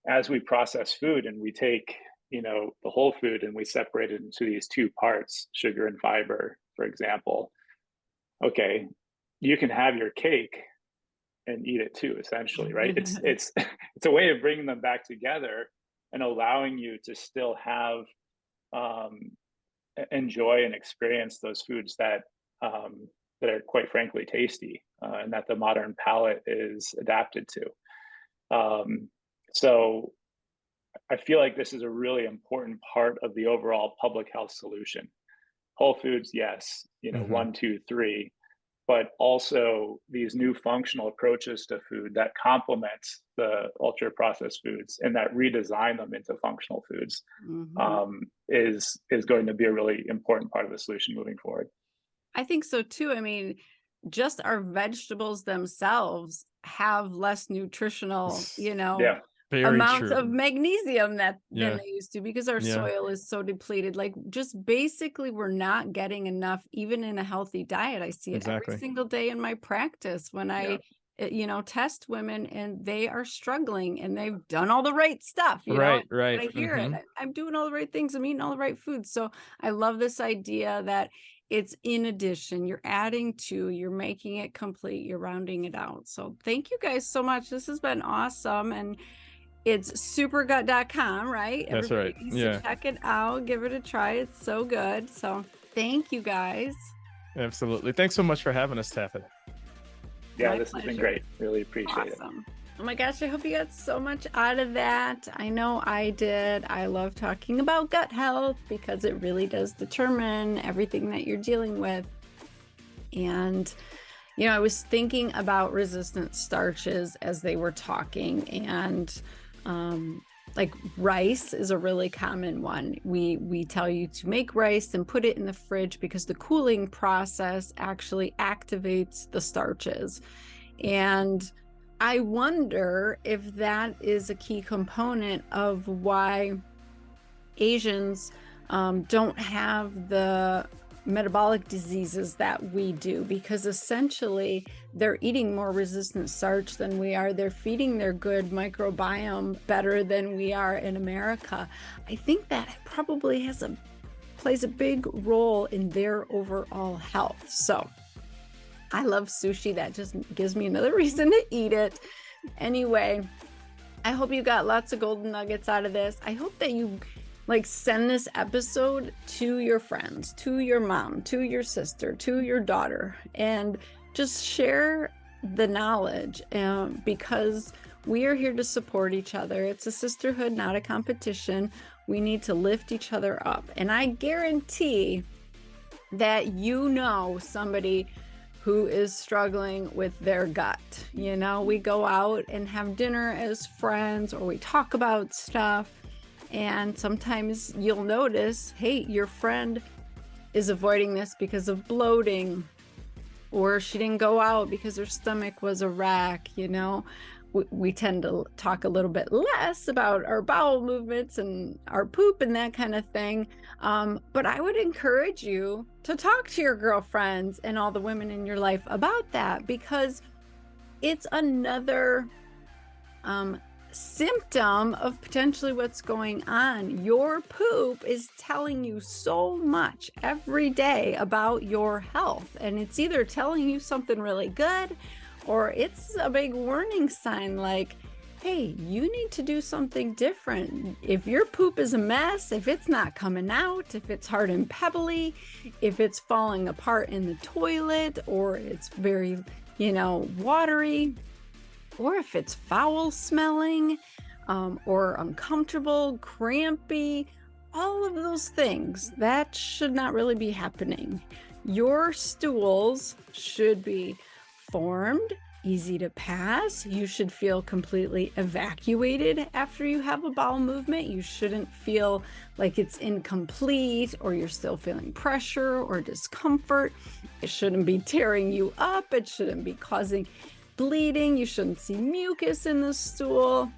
as we process food and we take the whole food and we separate it into these two parts, sugar and fiber, for example, okay, you can have your cake and eat it too, essentially, right? It's a way of bringing them back together and allowing you to still have enjoy and experience those foods that are quite frankly tasty, and that the modern palate is adapted to. So I feel like this is a really important part of the overall public health solution. Whole foods, yes, 1, 2, 3, but also these new functional approaches to food that complement the ultra processed foods and that redesign them into functional foods is going to be a really important part of the solution moving forward. I think so too. I mean, just our vegetables themselves have less nutritional, amounts of magnesium than they used to, because our soil is so depleted. Like just basically we're not getting enough, even in a healthy diet. I see it every single day in my practice when I test women and they are struggling and they've done all the right stuff, right. I hear it. I'm doing all the right things. I'm eating all the right foods. So I love this idea that it's in addition, you're adding to, you're making it complete, you're rounding it out. So thank you guys so much. This has been awesome. And it's supergut.com, right? That's Everybody right. needs to check it out, give it a try. It's so good. So thank you guys. Absolutely. Thanks so much for having us, Taffet. Yeah, this has been great. Really appreciate it. Oh my gosh, I hope you got so much out of that. I know I did. I love talking about gut health because it really does determine everything that you're dealing with. And, you know, I was thinking about resistant starches as they were talking, and like rice is a really common one. We tell you to make rice and put it in the fridge because the cooling process actually activates the starches. And I wonder if that is a key component of why Asians don't have the metabolic diseases that we do, because essentially they're eating more resistant starch than we are. They're feeding their good microbiome better than we are in America. I think that probably plays a big role in their overall health. So I love sushi. That just gives me another reason to eat it. Anyway, I hope you got lots of golden nuggets out of this. I hope that you send this episode to your friends, to your mom, to your sister, to your daughter, and just share the knowledge, because we are here to support each other. It's a sisterhood, not a competition. We need to lift each other up. And I guarantee that you know somebody who is struggling with their gut. You know, we go out and have dinner as friends, or we talk about stuff, and sometimes you'll notice, hey, your friend is avoiding this because of bloating, or she didn't go out because her stomach was a wreck. You know, we tend to talk a little bit less about our bowel movements and our poop and that kind of thing. But I would encourage you to talk to your girlfriends and all the women in your life about that, because it's another symptom of potentially what's going on. Your poop is telling you so much every day about your health, and it's either telling you something really good, or it's a big warning sign like, hey, you need to do something different. If your poop is a mess, if it's not coming out, if it's hard and pebbly, if it's falling apart in the toilet, or it's very, watery, or if it's foul smelling, or uncomfortable, crampy, all of those things, that should not really be happening. Your stools should be formed, easy to pass. You should feel completely evacuated after you have a bowel movement. You shouldn't feel like it's incomplete, or you're still feeling pressure or discomfort. It shouldn't be tearing you up. It shouldn't be causing bleeding. You shouldn't see mucus in the stool.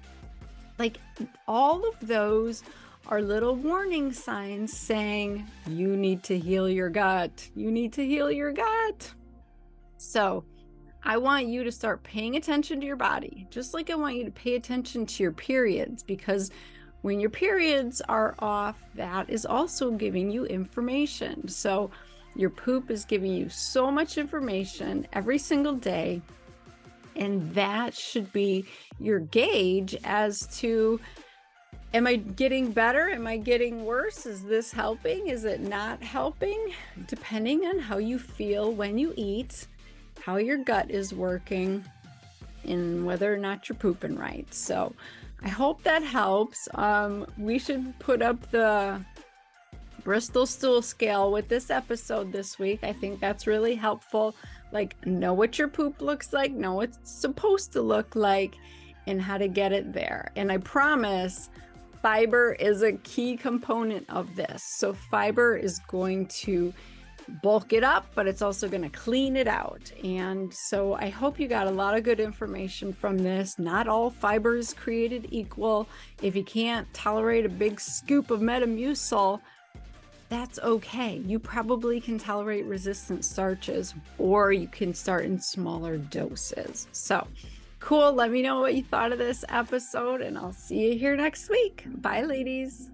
All of those are little warning signs saying you need to heal your gut. You need to heal your gut. So I want you to start paying attention to your body, just like I want you to pay attention to your periods, because when your periods are off, that is also giving you information. So your poop is giving you so much information every single day, and that should be your gauge as to, am I getting better? Am I getting worse? Is this helping? Is it not helping? Depending on how you feel when you eat, how your gut is working, and whether or not you're pooping right. So I hope that helps. We should put up the Bristol stool scale with this episode this week. I think that's really helpful. Know what your poop looks like, know what it's supposed to look like, and how to get it there. And I promise fiber is a key component of this. So fiber is going to bulk it up, but it's also going to clean it out. And so I hope you got a lot of good information from this. Not all fiber is created equal. If you can't tolerate a big scoop of Metamucil, that's okay. You probably can tolerate resistant starches, or you can start in smaller doses. So cool. Let me know what you thought of this episode, and I'll see you here next week. Bye, ladies.